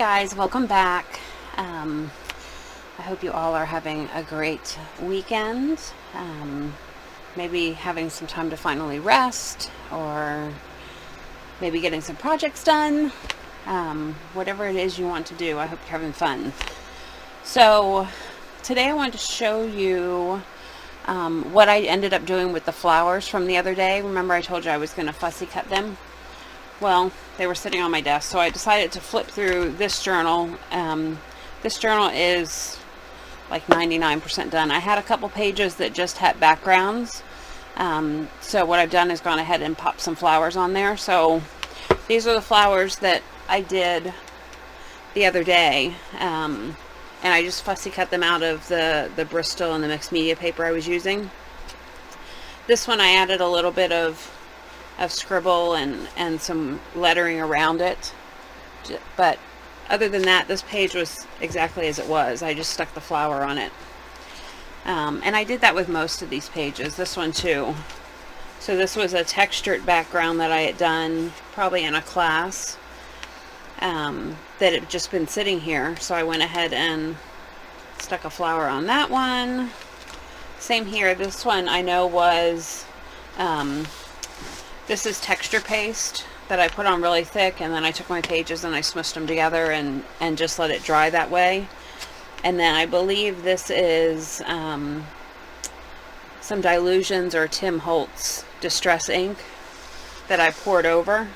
guys, welcome back. I hope you all are having a great weekend. Maybe having some time to finally rest, or maybe getting some projects done. Whatever it is you want to do, I hope you're having fun. So today I wanted to show you what I ended up doing with the flowers from the other day. Remember I told you I was going to fussy cut them? Well, they were sitting on my desk, so I decided to flip through this journal. This journal is like 99% done. I had a couple pages that just had backgrounds, so what I've done is gone ahead and popped some flowers on there. So these are the flowers that I did the other day, and I just fussy cut them out of the Bristol and the mixed media paper I was using. This one I added a little bit of scribble and some lettering around it, but other than that, this page was exactly as it was. I just stuck the flower on it, and I did that with most of these pages. This one too. So this was a textured background that I had done probably in a class that had just been sitting here, so I went ahead and stuck a flower on that one. Same here. This one I know was this is texture paste that I put on really thick, and then I took my pages and I smushed them together and just let it dry that way. And then I believe this is some Dylusions or Tim Holtz Distress ink that I poured over,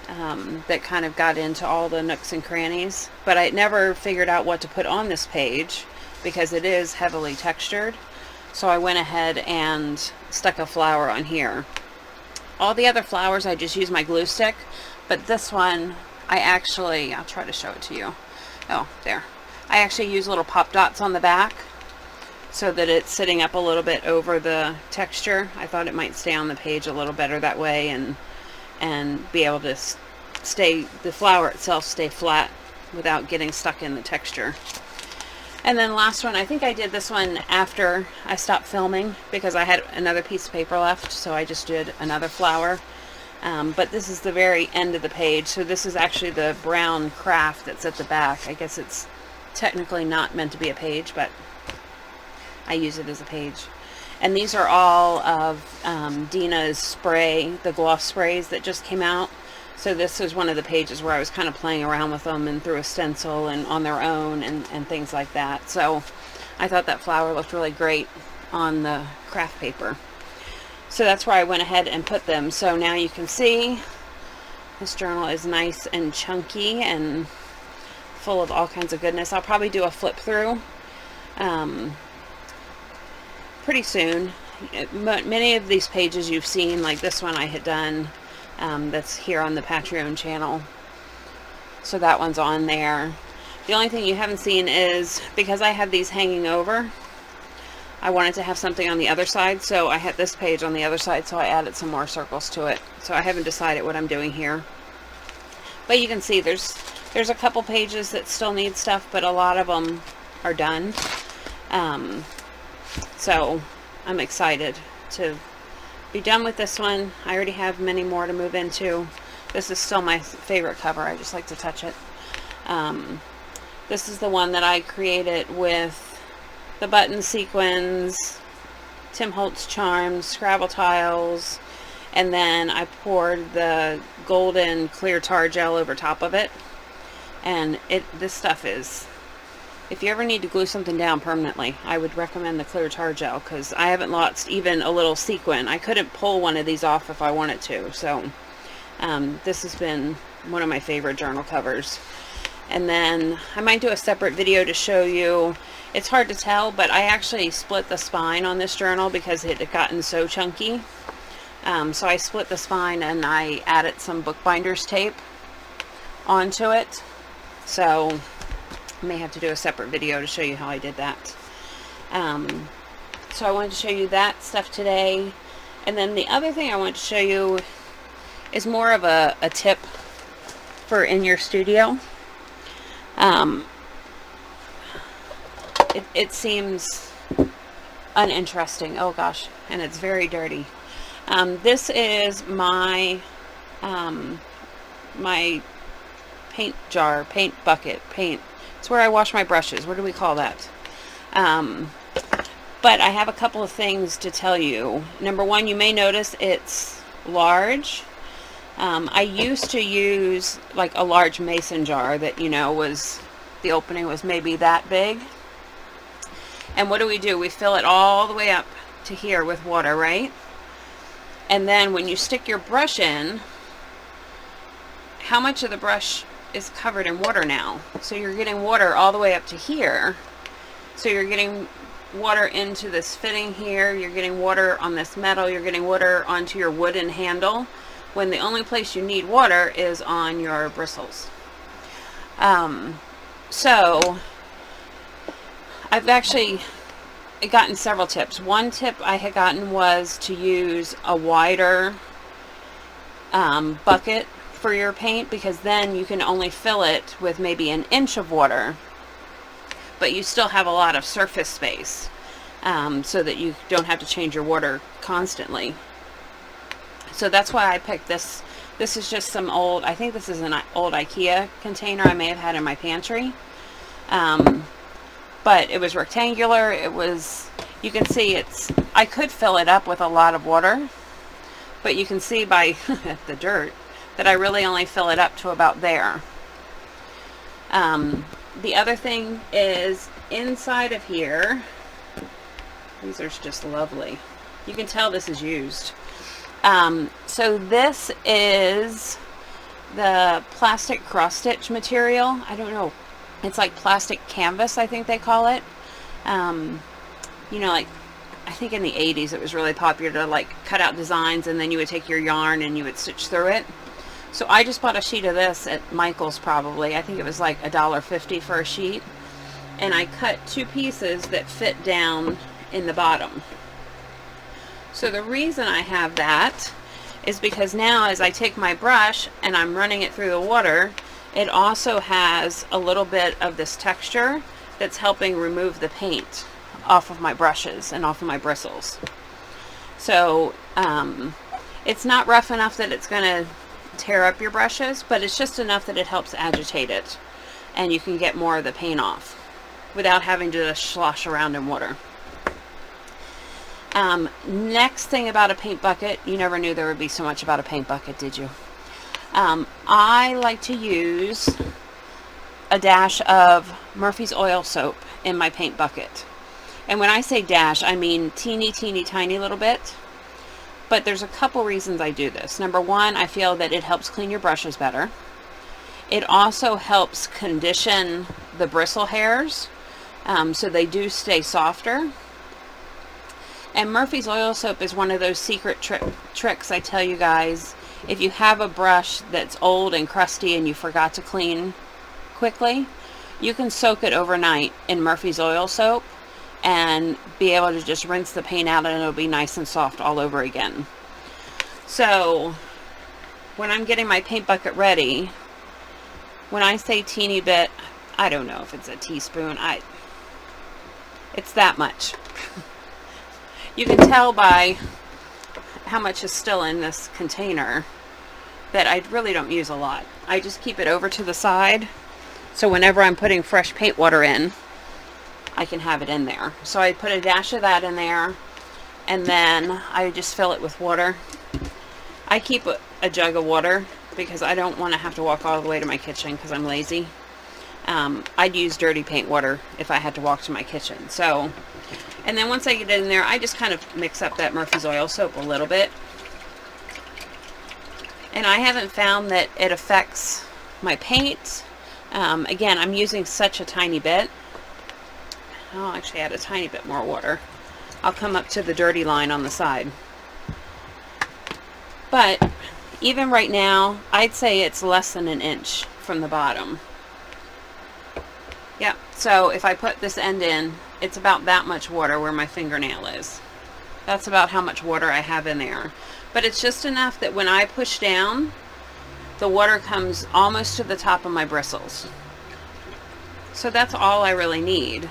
that kind of got into all the nooks and crannies. But I never figured out what to put on this page because it is heavily textured. So I went ahead and stuck a flower on here. All the other flowers I just use my glue stick, but this one I'll try to show it to you. Oh, there. I actually use little pop dots on the back so that it's sitting up a little bit over the texture. I thought it might stay on the page a little better that way, and be able to the flower itself stay flat without getting stuck in the texture. And then last one, I think I did this one after I stopped filming because I had another piece of paper left, so I just did another flower. But this is the very end of the page, so this is actually the brown craft that's at the back. I guess it's technically not meant to be a page, but I use it as a page. And these are all of Dina's spray, the gloss sprays that just came out. So this was one of the pages where I was kind of playing around with them and through a stencil and on their own and things like that. So I thought that flower looked really great on the craft paper. So that's where I went ahead and put them. So now you can see this journal is nice and chunky and full of all kinds of goodness. I'll probably do a flip through pretty soon. Many of these pages you've seen, like this one I had done. That's here on the Patreon channel, so that one's on there. The only thing you haven't seen is, because I have these hanging over, I wanted to have something on the other side, so I had this page on the other side, so I added some more circles to it. So I haven't decided what I'm doing here, but you can see there's a couple pages that still need stuff, but a lot of them are done. So I'm excited to be done with this one. I already have many more to move into. This is still my favorite cover. I just like to touch it. This is the one that I created with the button sequins, Tim Holtz charms, Scrabble tiles, and then I poured the golden clear tar gel over top of it. And this stuff is, if you ever need to glue something down permanently, I would recommend the clear tar gel, because I haven't lost even a little sequin. I couldn't pull one of these off if I wanted to. So this has been one of my favorite journal covers. And then I might do a separate video to show you. It's hard to tell, but I actually split the spine on this journal because it had gotten so chunky. So I split the spine and I added some bookbinder's tape onto it. So I may have to do a separate video to show you how I did that. So I wanted to show you that stuff today. And then the other thing I want to show you is more of a tip for in your studio. It seems uninteresting. Oh gosh, and it's very dirty. This is my my paint jar, paint bucket, paint. It's where I wash my brushes. What do we call that? But I have a couple of things to tell you. Number one, you may notice it's large. I used to use like a large mason jar that, you know, was, the opening was maybe that big. And what do? We fill it all the way up to here with water, right? And then when you stick your brush in, how much of the brush is covered in water now? So you're getting water all the way up to here. So you're getting water into this fitting here, you're getting water on this metal, you're getting water onto your wooden handle, when the only place you need water is on your bristles. So I've actually gotten several tips. One tip I had gotten was to use a wider bucket for your paint, because then you can only fill it with maybe an inch of water, but you still have a lot of surface space, so that you don't have to change your water constantly. So that's why I picked this. This is just some old, I think this is an old IKEA container I may have had in my pantry. But it was rectangular. It was, you can see it's, I could fill it up with a lot of water, but you can see by the dirt that I really only fill it up to about there. The other thing is inside of here, these are just lovely. You can tell this is used. So this is the plastic cross stitch material. I don't know. It's like plastic canvas, I think they call it. You know, like, I think in the 80s it was really popular to like cut out designs and then you would take your yarn and you would stitch through it. So I just bought a sheet of this at Michael's probably. I think it was like $1.50 for a sheet. And I cut two pieces that fit down in the bottom. So the reason I have that is because now as I take my brush and I'm running it through the water, it also has a little bit of this texture that's helping remove the paint off of my brushes and off of my bristles. So it's not rough enough that it's going to tear up your brushes, but it's just enough that it helps agitate it and you can get more of the paint off without having to slosh around in water. Next thing about a paint bucket, you never knew there would be so much about a paint bucket, did you? I like to use a dash of Murphy's Oil Soap in my paint bucket. And when I say dash, I mean teeny tiny little bit. But there's a couple reasons I do this. Number one, I feel that it helps clean your brushes better. It also helps condition the bristle hairs, so they do stay softer. And Murphy's Oil Soap is one of those secret tricks I tell you guys. If you have a brush that's old and crusty and you forgot to clean quickly, you can soak it overnight in Murphy's Oil Soap and be able to just rinse the paint out and it'll be nice and soft all over again. So when I'm getting my paint bucket ready, when I say teeny bit, I don't know if it's a teaspoon. It's that much. You can tell by how much is still in this container that I really don't use a lot. I just keep it over to the side, so whenever I'm putting fresh paint water in, I can have it in there. So I put a dash of that in there, and then I just fill it with water. I keep a jug of water because I don't want to have to walk all the way to my kitchen because I'm lazy. I'd use dirty paint water if I had to walk to my kitchen. So, and then once I get it in there, I just kind of mix up that Murphy's Oil Soap a little bit. And I haven't found that it affects my paint. Again, I'm using such a tiny bit. I'll actually add a tiny bit more water. I'll come up to the dirty line on the side. But even right now, I'd say it's less than an inch from the bottom. Yep, so if I put this end in, it's about that much water where my fingernail is. That's about how much water I have in there. But it's just enough that when I push down, the water comes almost to the top of my bristles. So that's all I really need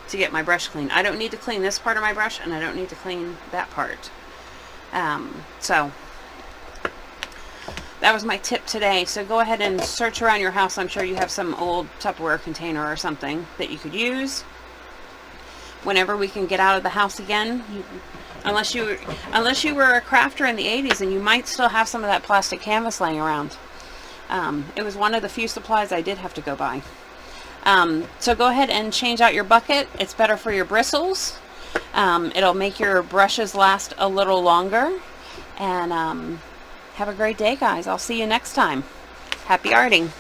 to get my brush clean. I don't need to clean this part of my brush, and I don't need to clean that part. that was my tip today. So go ahead and search around your house. I'm sure you have some old Tupperware container or something that you could use whenever we can get out of the house again. Unless you were a crafter in the 80s, and you might still have some of that plastic canvas laying around. It was one of the few supplies I did have to go buy. So go ahead and change out your bucket. It's better for your bristles. It'll make your brushes last a little longer. And have a great day, guys. I'll see you next time. Happy arting.